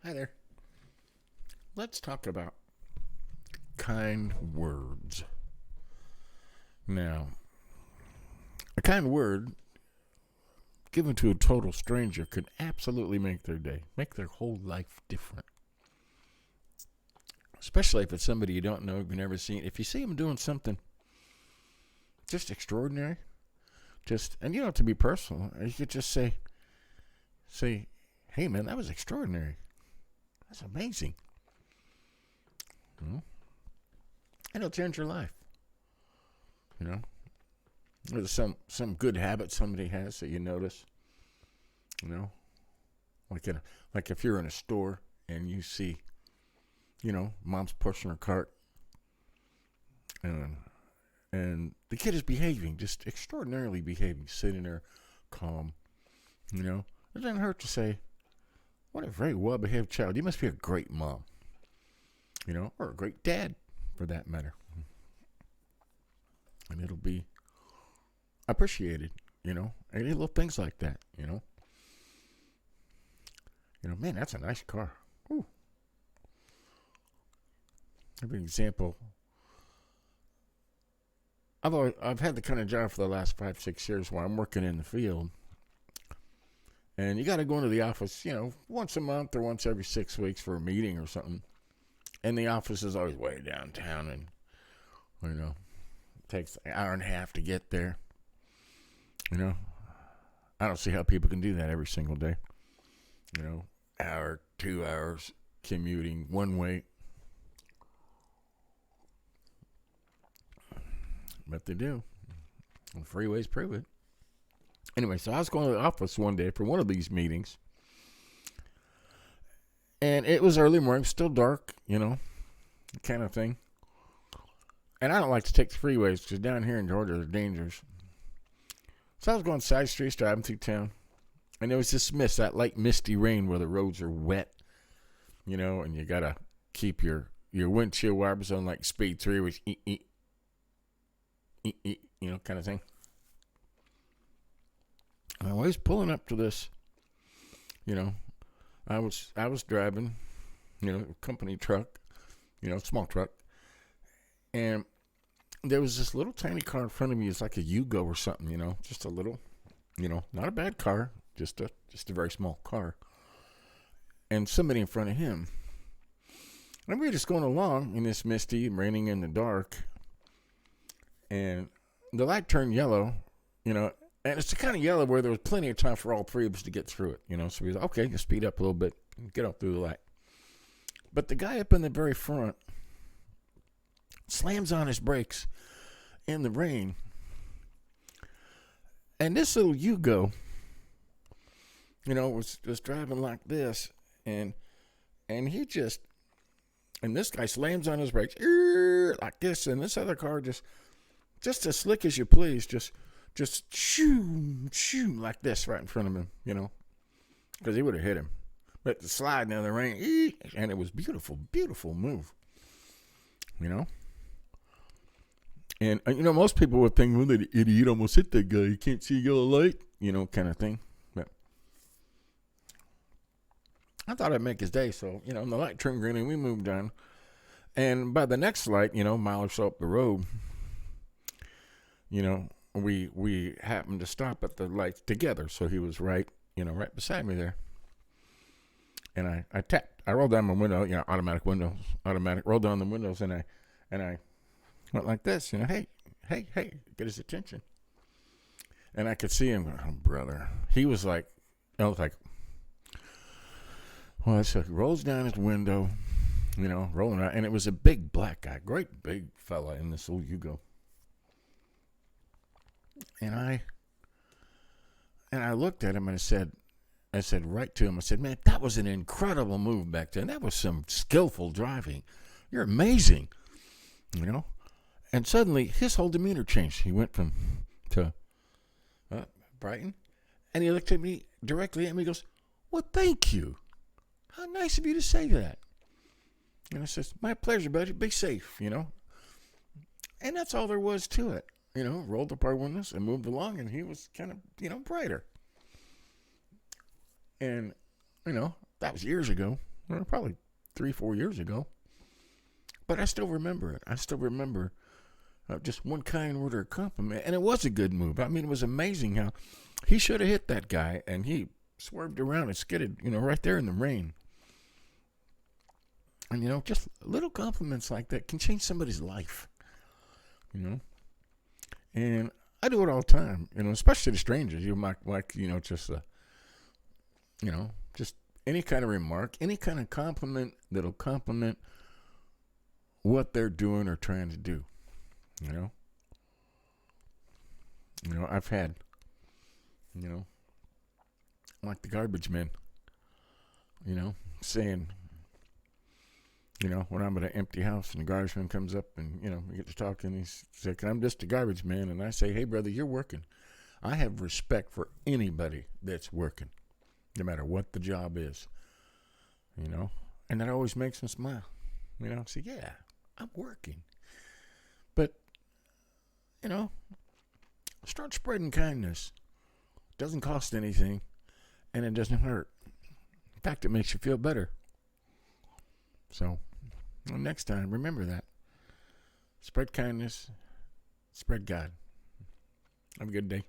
Hi there. Let's talk about kind words. Now, a kind word given to a total stranger could absolutely make their day, make their whole life different. Especially if it's somebody you don't know, you've never seen. If you see them doing something just extraordinary, and you don't have to be personal. You could just say, hey man, that was extraordinary. That's amazing. And it'll change your life. You know, there's some good habit somebody has that you notice. You know, like if you're in a store and you see, mom's pushing her cart, and the kid is behaving, just extraordinarily behaving, sitting there, calm. It doesn't hurt to say, "What a very well-behaved child. You must be a great mom." Or a great dad, for that matter. And it'll be appreciated, any little things like that, man, that's a nice car. Ooh. Give an example. I've had the kind of job for the last 5-6 years where I'm working in the field, and you got to go into the office, once a month or once every 6 weeks for a meeting or something. And the office is always way downtown, and it takes an hour and a half to get there. I don't see how people can do that every single day. Hour, 2 hours commuting one way. But they do. The freeways prove it. Anyway, so I was going to the office one day for one of these meetings. And it was early morning, still dark, kind of thing. And I don't like to take the freeways because down here in Georgia, they're dangerous. So I was going side streets, driving through town. And there was this mist, that light misty rain where the roads are wet, and you got to keep your windshield wipers on like speed 3, which kind of thing. And I was pulling up to this, I was driving, company truck, small truck. And there was this little tiny car in front of me. It's like a Yugo or something, just a little, not a bad car, just a very small car. And somebody in front of him. And we were just going along in this misty, raining in the dark. And the light turned yellow, and it's the kind of yellow where there was plenty of time for all three of us to get through it, So we was okay, just speed up a little bit and get up through the light. But the guy up in the very front slams on his brakes in the rain. And this little Yugo, was driving like this, and he just, and this guy slams on his brakes like this, and this other car just as slick as you please, just shoo like this right in front of him, because he would have hit him. But the slide down the rain, and it was beautiful, beautiful move, And, most people would think, well, that idiot almost hit that guy. You can't see yellow light, kind of thing. But I thought I'd make his day. So, the light turned green and we moved on. And by the next light, a mile or so up the road, we happened to stop at the lights together. So he was right beside me there. And I tapped. I rolled down my window, roll down the windows, and I went like this, hey, get his attention. And I could see him going, oh, brother. He was like, well, so he rolls down his window, rolling around. And it was a big black guy, great big fella in this old Yugo. And I looked at him and I said right to him, I said, man, that was an incredible move back then. That was some skillful driving. You're amazing, And suddenly, his whole demeanor changed. He went to Brighton, and he looked at me directly at me and goes, well, thank you. How nice of you to say that. And I said, my pleasure, buddy. Be safe, And that's all there was to it. Rolled up our windows and moved along, and he was kind of, brighter. And, that was years ago. well, probably 3-4 years ago. But I still remember it. I still remember just one kind word or compliment, and it was a good move. I mean, it was amazing how he should have hit that guy, and he swerved around and skidded, right there in the rain. And, just little compliments like that can change somebody's life, And I do it all the time, especially to strangers. You might like, just any kind of remark, any kind of compliment that'll compliment what they're doing or trying to do, I've had, like the garbage man, saying, when I'm at an empty house and the garbage man comes up and, we get to talking, he's like, I'm just a garbage man. And I say, hey, brother, you're working. I have respect for anybody that's working, no matter what the job is, and that always makes him smile. Say, yeah, I'm working. But, start spreading kindness. It doesn't cost anything, and it doesn't hurt. In fact, it makes you feel better. So, next time, remember that. Spread kindness. Spread God. Have a good day.